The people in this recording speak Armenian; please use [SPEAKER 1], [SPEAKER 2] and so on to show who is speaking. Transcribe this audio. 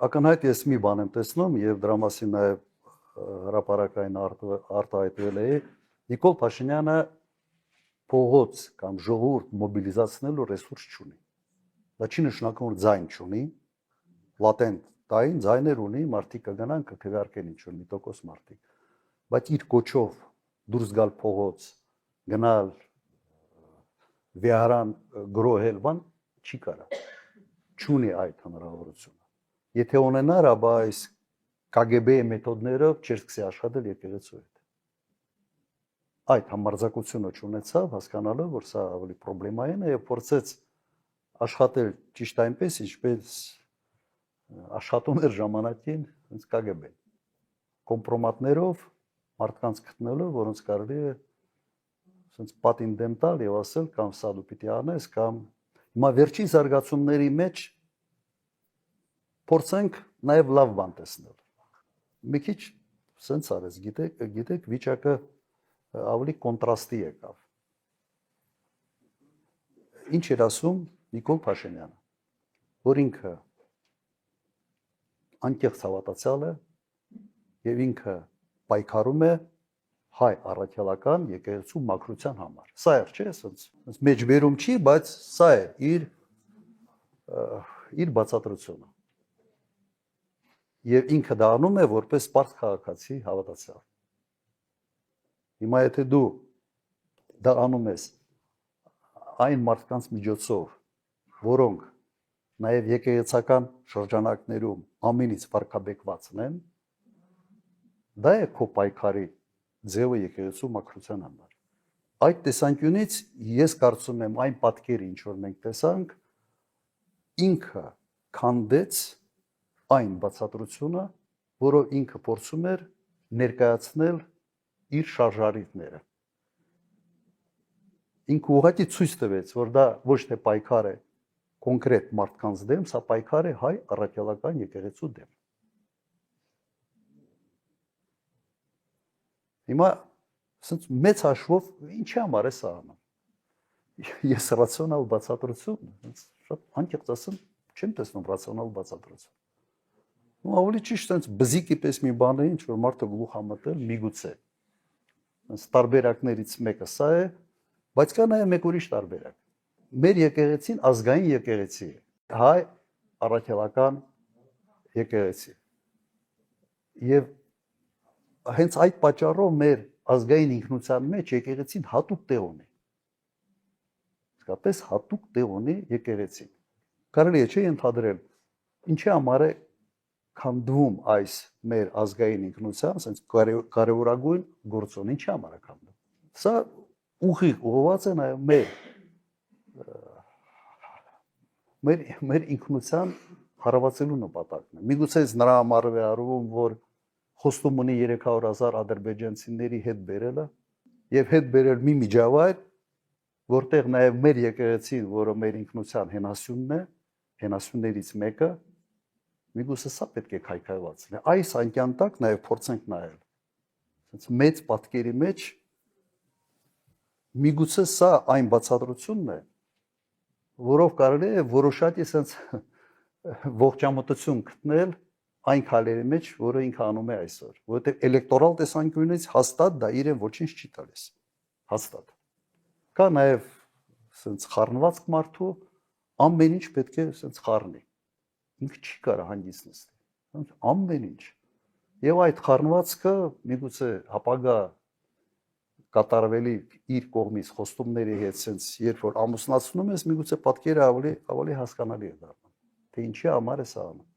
[SPEAKER 1] ակնհայտ ես մի բան եմ տեսնում եւ դրա մասին նաեւ հրապարակային արտահայտվել է Նիկոլ Փաշինյանը փողոց կամ ժողովուրդ մոբիլիզացնելու ռեսուրս չունի։ Դա չի նշանակում որ ձայն չունի, լատենտ տային ձայներ ունի, մարդիկ կգնան կքվարկեն ինչ որ մի տոկոս մարդիկ, բայց իր կոչով դուրս գալ փողոց, գնալ վիարան գրոհել բան չի կարա։ Չունի այդ հնարավորությունը։ Եթե ունենար, ապա այս KGB-ի մեթոդներով չէր սկսի աշխատել եկեղեցու հետ։ Այդ համարձակությունը չունեցավ, հասկանալով, որ սա ավելի պրոբլեմային է եւ փորձեց աշխատել ճիշտ այնպես, ինչպես աշխատում էր ժամանակին հենց KGB-ն։ Կոմպրոմատներով մարդկանց գտնելով, որոնց կարելի է ասենց պատին դեմ տալ եւ ասել կամ սա դու պիտի անես, կամ հիմա վերջին զարգացումների մեջ փորձենք նաեւ լավ բան տեսնել։ Մի քիչ սենց արես, գիտեք, վիճակը ավելի կոնտրաստի եկավ։ Ինչ էր ասում Նիկոլ Փաշինյանը, որ ինքը անկեղծ հավատացյալ է եւ ինքը պայքարում է հայ առաքելական եկեղեցու մաքրության համար։ Սա էր, չէ՞, ասենց մեջբերում չի, բայց սա է իր բացատրությունը։ Եվ ինքը դա անում է որպես պարզ քաղաքացի հավատացյալ։ Հիմա եթե դու դա անում ես այն մարդկանց միջոցով, որոնք նաև եկեղեցական շրջանակներում ամենից վարկաբեկվածն են, դա է քո պայքարի ձևը եկեղեցու մաքրության համար։ Այդ տեսանկյունից ես կարծում եմ այն պատկերը, ինչ որ մենք տեսանք, ինքը քանդեց այն բացատրությունը, որով ինքը փորձում էր ներկայացնել իր շարժարիթները։ Ինքը ուղղակի ցույց տվեց, որ դա ոչ թե պայքար է կոնկրետ մարդկանց դեմ, սա պայքար է հայ առաքելական եկեղեցու դեմ։ Հիմա ասենց մեծ հաշվով ինչի համար է սա անում։ Ես ռացիոնալ բացատրություն, շատ անկեղծ ասեմ, չեմ տեսնում ռացիոնալ բացատրություն։ Ու ավելի ճիշտ sense բզիկի պես մի բան է, ինչ որ մարդը գլուխ համտել միգուցե։ Sense տարբերակներից մեկը սա է, բայց կա նաև մեկ ուրիշ տարբերակ։ Մեր եկեղեցին ազգային եկեղեցի է, հայ առաքելական եկեղեցի։ Եվ հենց այդ պատճառով մեր ազգային ինքնության մեջ եկեղեցին հատուկ տեղ ունի։ Իսկապես հատուկ տեղ ունի եկեղեցին։ Կարելի է չէ ընդհանրել, ինչի համար է քանդվում այս մեր ազգային ինքնության, ասենց կարևորագույն գործոն, ինչի համար է քանդվում։ Սա ուղիղ ուղղված է նաև մեր ինքնության հարվածելու նպատակն է։ Միգուցե նրա համար է արվում, որ խոստում ունի 300,000 ադրբեջանցիների հետ բերելը եւ հետ բերել մի միջավայր, որտեղ նաև մեր եկեղեցին, որը մեր ինքնության հենասյունն է, հենասյուններից մեկը, միգուցե սա պետք է քայքայված լինի։ Այս անկյան տակ նաև փորձենք նայել։ Այսինքն մեծ պատկերի մեջ միգուցե սա այն բացատրությունն է, որով կարելի է որոշակի sense ողջամտություն գտնել այն քայլերի մեջ, որը ինքը անում է այսօր, որովհետև էլեկտորալ տեսանկյունից հաստատ դա իրեն ոչինչ չի տալիս։ Հաստատ։ Կա նաև sense խառնված մարդու ամեն ինչ պետք է sense խառնի։ Ինքը չի կարող հանգիստ նստի։ Ամեն ինչ։ Եվ այդ խառնվածքը միգուցե հապագա կատարվելի իր կողմից խոստումների հետ sense երբ որ ամուսնացնում ես, միգուցե պատկերը ավելի հասկանալի է դառնում, թե ինչի համար է սա անում։